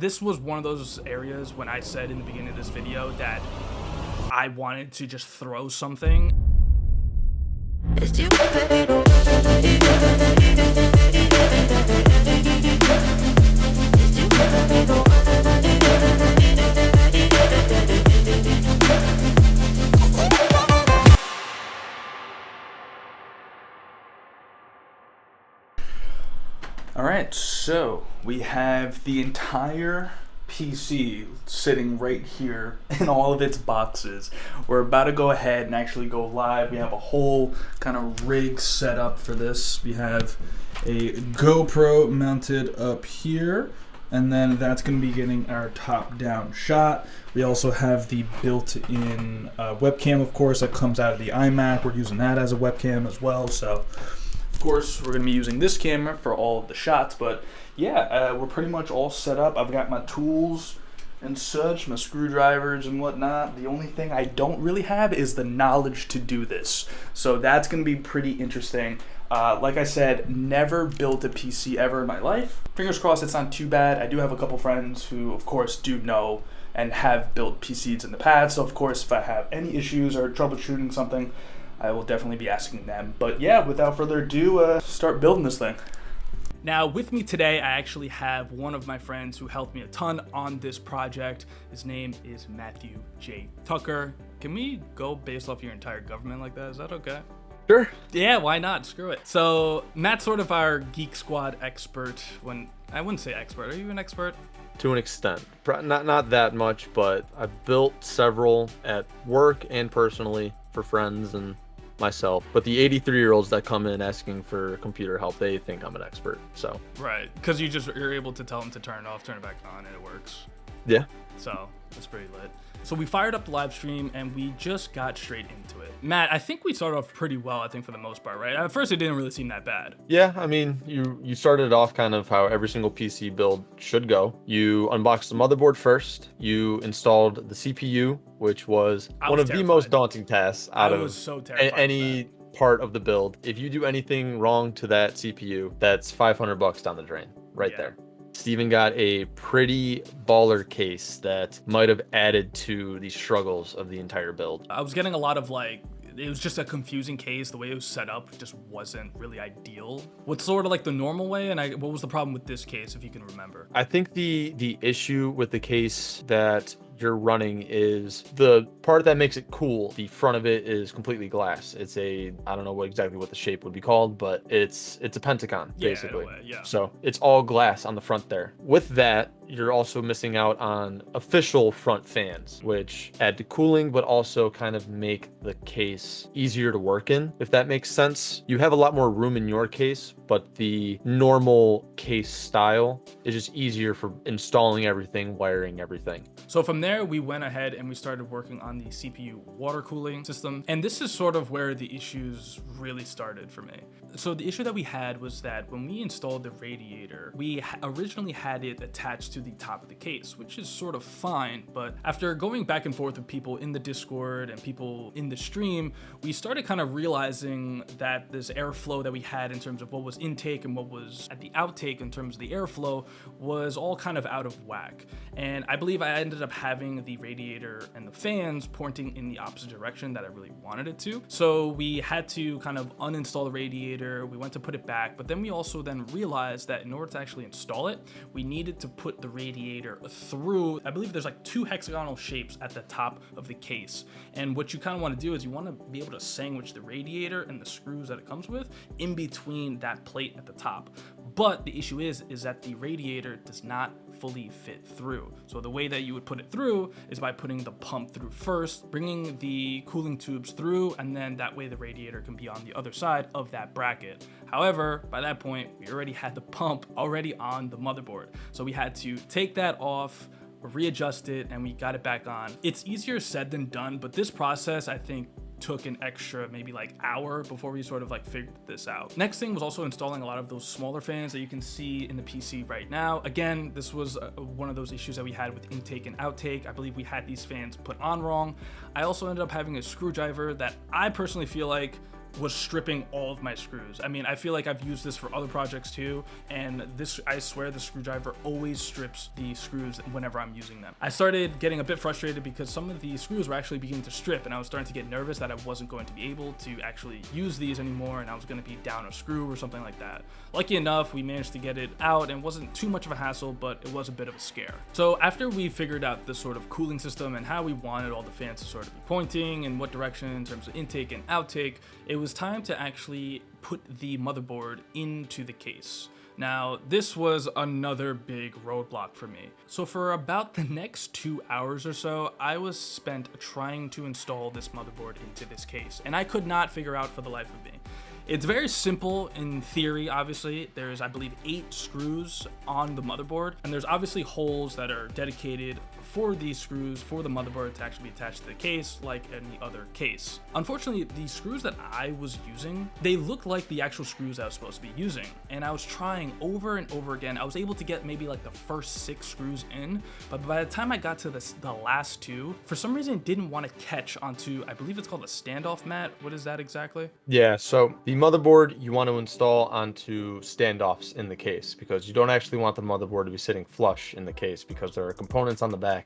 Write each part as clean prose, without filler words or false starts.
this was one of those areas when I said in the beginning of this video that I wanted to just throw something. All right, so we have the entire PC sitting right here in all of its boxes. We're about to go ahead and actually go live. We have a whole kind of rig set up for this. We have a GoPro mounted up here, and then that's going to be getting our top-down shot. We also have the built-in webcam, of course, that comes out of the iMac. We're using that as a webcam as well, so of course we're going to be using this camera for all of the shots. But yeah, we're pretty much all set up. I've got my tools and such, my screwdrivers and whatnot. The only thing I don't really have is the knowledge to do this, so that's going to be pretty interesting. Like I said, never built a PC ever in my life. Fingers crossed it's not too bad. I do have a couple friends who, of course, do know and have built PCs in the past, so of course if I have any issues or troubleshooting something, I will definitely be asking them. But yeah, without further ado, start building this thing. Now, with me today, I actually have one of my friends who helped me a ton on this project. His name is Matthew J. Tucker. Can we go based off your entire government like that? Is that okay? Sure. Yeah, why not? Screw it. So Matt's sort of our Geek Squad expert. I wouldn't say expert. Are you an expert? To an extent. Not that much, but I've built several at work and personally for friends and myself. But the 83-year-olds that come in asking for computer help, they think I'm an expert. So right, because you're able to tell them to turn it off, turn it back on, and it works. Yeah. So that's pretty lit. So we fired up the live stream and we just got straight into it. Matt, I think we started off pretty well, I think, for the most part, right? At first, it didn't really seem that bad. Yeah, I mean, you started off kind of how every single PC build should go. You unboxed the motherboard first. You installed the CPU, which was one of the most daunting tasks out of any part of the build. If you do anything wrong to that CPU, that's $500 down the drain right there. Steven got a pretty baller case that might have added to the struggles of the entire build. I was getting a lot of it was just a confusing case. The way it was set up just wasn't really ideal. What's sort of like the normal way, and what was the problem with this case, if you can remember? I think the issue with the case that you're running is the part that makes it cool. The front of it is completely glass. It's I don't know exactly what the shape would be called, but it's a pentagon, basically. Yeah. So it's all glass on the front there. With that, you're also missing out on official front fans, which add to cooling, but also kind of make the case easier to work in, if that makes sense. You have a lot more room in your case, but the normal case style is just easier for installing everything, wiring everything. So from there, we went ahead and we started working on the CPU water cooling system. And this is sort of where the issues really started for me. So the issue that we had was that when we installed the radiator, we originally had it attached to the top of the case, which is sort of fine. But after going back and forth with people in the Discord and people in the stream, we started kind of realizing that this airflow that we had in terms of what was intake and what was at the outtake in terms of the airflow was all kind of out of whack. And I believe I ended up having the radiator and the fans pointing in the opposite direction that I really wanted it to. So we had to kind of uninstall the radiator. We went to put it back, but then we also then realized that in order to actually install it, we needed to put the radiator through, I believe there's like 2 hexagonal shapes at the top of the case. And what you kind of want to do is you want to be able to sandwich the radiator and the screws that it comes with in between that plate at the top. But the issue is that the radiator does not fully fit through. So the way that you would put it through is by putting the pump through first, bringing the cooling tubes through, and then that way the radiator can be on the other side of that bracket. However, by that point, we already had the pump already on the motherboard. So we had to take that off, readjust it, and we got it back on. It's easier said than done, but this process, I think, took an extra maybe like hour before we sort of like figured this out. Next thing was also installing a lot of those smaller fans that you can see in the PC right now. Again, this was one of those issues that we had with intake and outtake. I believe we had these fans put on wrong. I also ended up having a screwdriver that I personally feel like was stripping all of my screws. I mean, I feel like I've used this for other projects too, and this, I swear, the screwdriver always strips the screws whenever I'm using them. I started getting a bit frustrated because some of the screws were actually beginning to strip, and I was starting to get nervous that I wasn't going to be able to actually use these anymore, and I was going to be down a screw or something like that. Lucky enough, we managed to get it out, and it wasn't too much of a hassle, but it was a bit of a scare. So after we figured out the sort of cooling system and how we wanted all the fans to sort of be pointing and what direction in terms of intake and outtake, it was time to actually put the motherboard into the case. Now, this was another big roadblock for me. So for about the next 2 hours or so, I was spent trying to install this motherboard into this case, and I could not figure out for the life of me. It's very simple in theory, obviously. There's, I believe, 8 screws on the motherboard, and there's obviously holes that are dedicated for these screws for the motherboard to actually be attached to the case like any other case. Unfortunately, the screws that I was using, they looked like the actual screws I was supposed to be using, and I was trying over and over again. I was able to get maybe like the first 6 screws in, but by the time I got to the last 2, for some reason it didn't want to catch onto, I believe it's called a standoff mat. What is that exactly? Yeah, so the motherboard you want to install onto standoffs in the case, because you don't actually want the motherboard to be sitting flush in the case, because there are components on the back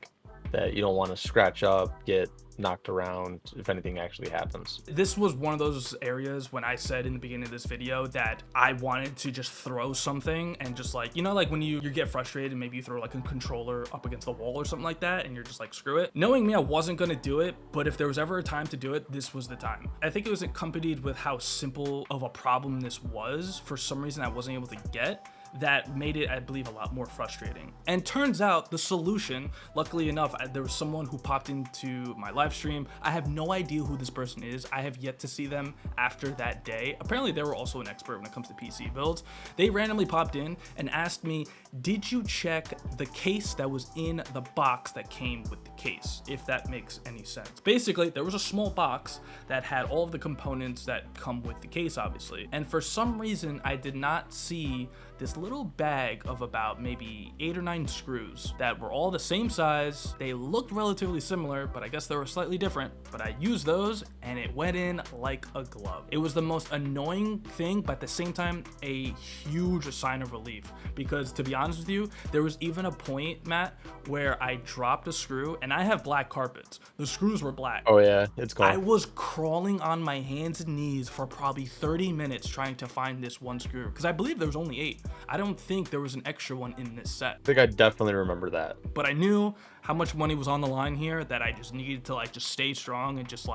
that you don't want to scratch up, get knocked around if anything actually happens. This was one of those areas when I said in the beginning of this video that I wanted to just throw something and just like, you know, like when you get frustrated and maybe you throw like a controller up against the wall or something like that and you're just like, screw it. Knowing me, I wasn't going to do it, but if there was ever a time to do it, this was the time. I think it was accompanied with how simple of a problem this was. For some reason I wasn't able to get, that made it, I believe, a lot more frustrating. And turns out the solution, luckily enough, there was someone who popped into my live stream. I have no idea who this person is. I have yet to see them after that day. Apparently they were also an expert when it comes to PC builds. They randomly popped in and asked me, did you check the case that was in the box that came with the case? If that makes any sense. Basically, there was a small box that had all of the components that come with the case, obviously. And for some reason, I did not see this little bag of about maybe 8 or 9 screws that were all the same size. They looked relatively similar, but I guess they were slightly different. But I used those and it went in like a glove. It was the most annoying thing, but at the same time, a huge sign of relief. Because to be honest with you, there was even a point, Matt, where I dropped a screw, and I have black carpets. The screws were black. Oh yeah, it's gone. I was crawling on my hands and knees for probably 30 minutes trying to find this one screw, because I believe there was only 8. I don't think there was an extra one in this set. I think I definitely remember that. But I knew how much money was on the line here that I just needed to like just stay strong and just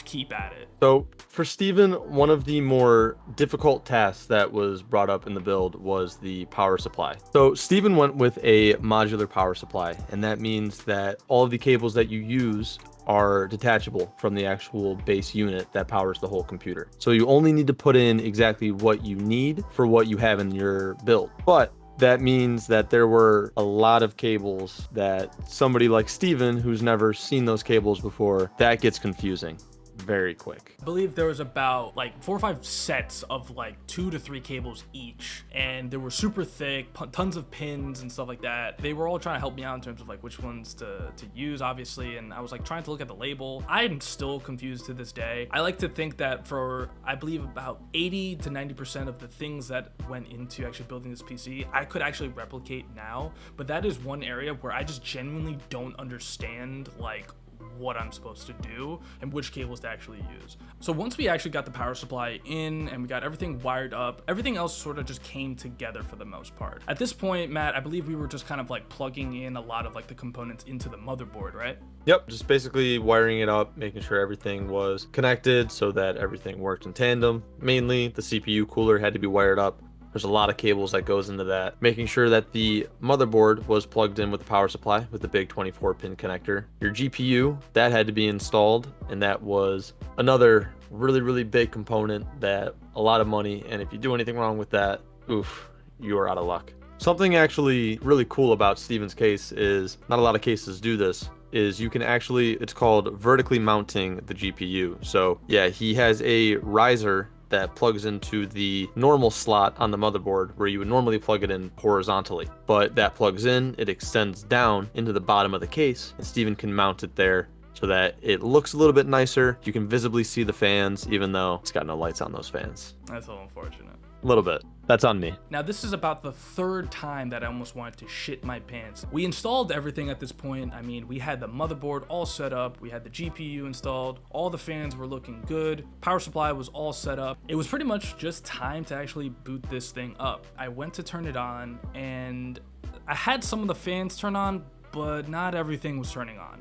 keep at it. So for Steven, one of the more difficult tasks that was brought up in the build was the power supply. So Steven went with a modular power supply, and that means that all of the cables that you use are detachable from the actual base unit that powers the whole computer. So you only need to put in exactly what you need for what you have in your build. But that means that there were a lot of cables that somebody like Steven, who's never seen those cables before, that gets confusing very quick. I believe there was about like 4 or 5 sets of like 2 to 3 cables each, and they were super thick, tons of pins and stuff like that. They were all trying to help me out in terms of like which ones to use, obviously, and I was like trying to look at the label. I'm still confused to this day. I like to think that for, I believe, about 80 to 90% of the things that went into actually building this PC, I could actually replicate now, but that is one area where I just genuinely don't understand like what I'm supposed to do and which cables to actually use. So once we actually got the power supply in and we got everything wired up, everything else sort of just came together for the most part. At this point, Matt, I believe we were just kind of like plugging in a lot of like the components into the motherboard, right? Yep, just basically wiring it up, making sure everything was connected so that everything worked in tandem. Mainly the CPU cooler had to be wired up. There's a lot of cables that goes into that. Making sure that the motherboard was plugged in with the power supply with the big 24-pin connector. Your GPU, that had to be installed, and that was another really, really big component that a lot of money, and if you do anything wrong with that, oof, you are out of luck. Something actually really cool about Steven's case is, not a lot of cases do this, is you can actually, it's called vertically mounting the GPU. So yeah, he has a riser that plugs into the normal slot on the motherboard where you would normally plug it in horizontally, but that plugs in, it extends down into the bottom of the case, and Steven can mount it there so that it looks a little bit nicer. You can visibly see the fans, even though it's got no lights on those fans. That's a little unfortunate. A little bit. That's on me. Now, this is about the third time that I almost wanted to shit my pants. We installed everything at this point. I mean, we had the motherboard all set up. We had the GPU installed. All the fans were looking good. Power supply was all set up. It was pretty much just time to actually boot this thing up. I went to turn it on, and I had some of the fans turn on, but not everything was turning on.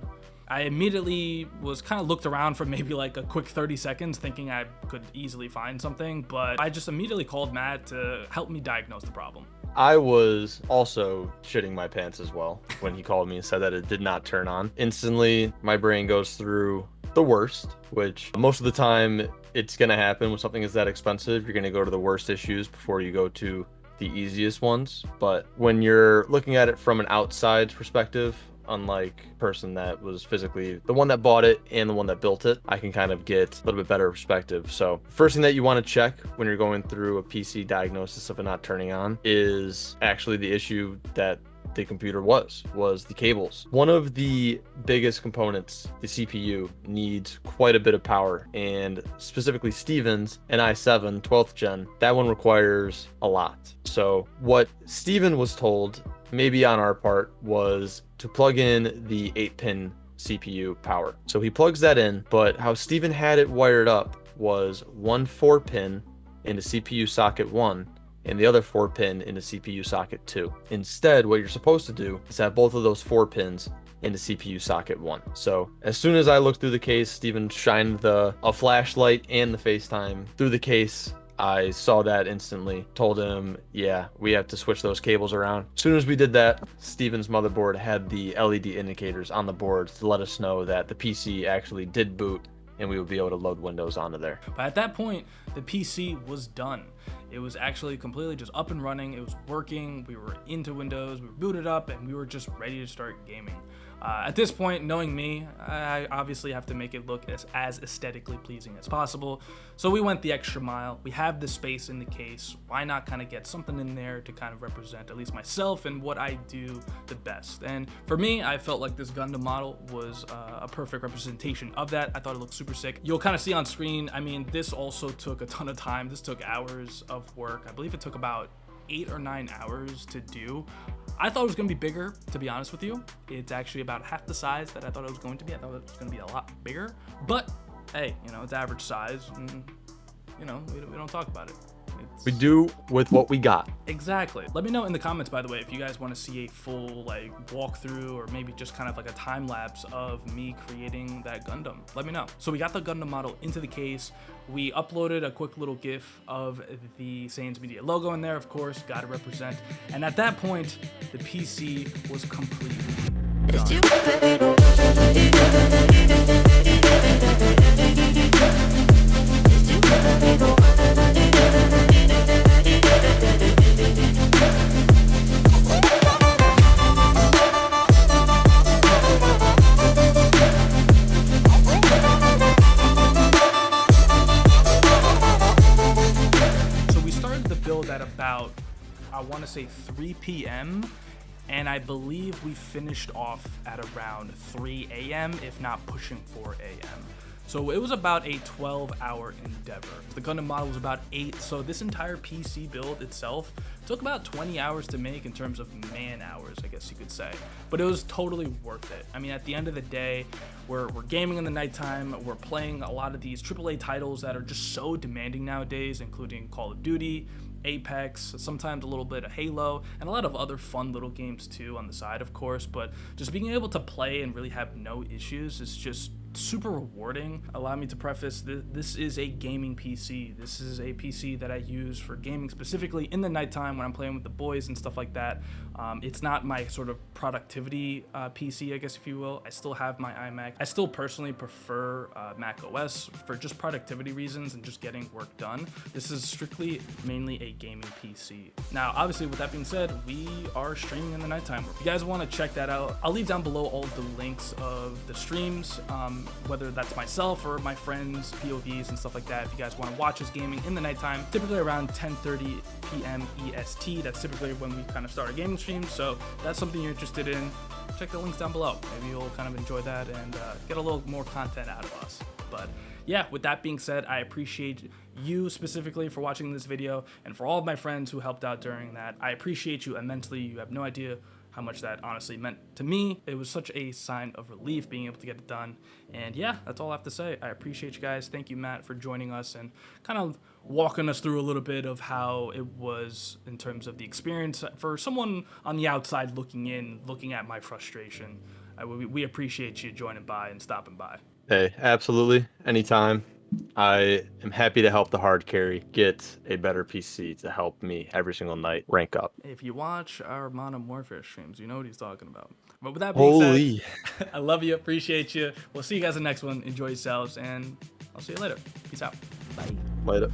I immediately was kind of looked around for maybe like a quick 30 seconds thinking I could easily find something, but I just immediately called Matt to help me diagnose the problem. I was also shitting my pants as well when he called me and said that it did not turn on. Instantly, my brain goes through the worst, which most of the time it's going to happen when something is that expensive. You're going to go to the worst issues before you go to the easiest ones. But when you're looking at it from an outside perspective, unlike person that was physically the one that bought it and the one that built it, I can kind of get a little bit better perspective. So first thing that you want to check when you're going through a PC diagnosis of it not turning on is actually the issue that the computer was the cables. One of the biggest components, the CPU, needs quite a bit of power, and specifically Steven's an i7 12th gen, that one requires a lot. So what Steven was told, maybe on our part, was to plug in the 8-pin CPU power. So he plugs that in, but how Steven had it wired up was one 4-pin into CPU socket 1 and the other 4-pin into CPU socket 2. Instead, what you're supposed to do is have both of those 4 pins into CPU socket 1. So as soon as I looked through the case, Steven shined a flashlight and the FaceTime through the case. I saw that instantly, told him, yeah, we have to switch those cables around. As soon as we did that, Steven's motherboard had the LED indicators on the board to let us know that the PC actually did boot and we would be able to load Windows onto there. But at that point, the PC was done. It was actually completely just up and running. It was working. We were into Windows. We were booted up, and we were just ready to start gaming. At this point, knowing me, I obviously have to make it look as aesthetically pleasing as possible. So we went the extra mile. We have the space in the case. Why not kind of get something in there to kind of represent at least myself and what I do the best? And for me, I felt like this Gundam model was a perfect representation of that. I thought it looked super sick. You'll kind of see on screen, I mean, this also took a ton of time. This took hours of work. I believe it took about 8 or 9 hours to do. I thought it was going to be bigger, to be honest with you. It's actually about half the size that I thought it was going to be. I thought it was going to be a lot bigger. But, hey, you know, it's average size. And, you know, we don't talk about it. We do with what we got. Exactly. Let me know in the comments, by the way, if you guys want to see a full like walkthrough or maybe just kind of like a time lapse of me creating that Gundam. Let me know. So we got the Gundam model into the case. We uploaded a quick little GIF of the Saiyans Media logo in there, of course, got to represent. And at that point, the PC was completely done. At about, I want to say 3 p.m. and I believe we finished off at around 3 a.m. if not pushing 4 a.m. So it was about a 12-hour endeavor. The Gundam model was about 8, so this entire PC build itself took about 20 hours to make in terms of man hours, I guess you could say. But it was totally worth it. I mean, at the end of the day, we're gaming in the nighttime, we're playing a lot of these AAA titles that are just so demanding nowadays, including Call of Duty, Apex, sometimes a little bit of Halo, and a lot of other fun little games too on the side, of course. But just being able to play and really have no issues is just super rewarding. Allow me to preface, this is a gaming PC. This is a PC that I use for gaming specifically in the nighttime when I'm playing with the boys and stuff like that. It's not my sort of productivity PC, I guess if you will. I still have my iMac. I still personally prefer Mac OS for just productivity reasons and just getting work done. This is strictly mainly a gaming PC. Now, obviously, with that being said, we are streaming in the nighttime. If you guys want to check that out, I'll leave down below all the links of the streams, whether that's myself or my friends, POVs and stuff like that. If you guys want to watch us gaming in the nighttime, typically around 10:30 p.m. EST. That's typically when we kind of start our gaming streams. So if that's something you're interested in, check the links down below. Maybe you'll kind of enjoy that and get a little more content out of us. But yeah, with that being said, I appreciate you specifically for watching this video, and for all of my friends who helped out during that. I appreciate you immensely. You have no idea how much that honestly meant to me. It was such a sign of relief being able to get it done. And yeah, that's all I have to say. I appreciate you guys. Thank you, Matt, for joining us and kind of walking us through a little bit of how it was in terms of the experience for someone on the outside looking in, looking at my frustration. We appreciate you joining by and stopping by. Hey, absolutely. Anytime. I am happy to help the hard carry get a better PC to help me every single night rank up. If you watch our Modern Warfare streams, you know what he's talking about. But with that being said, I love you, appreciate you. We'll see you guys in the next one. Enjoy yourselves, and I'll see you later. Peace out. Bye. Later.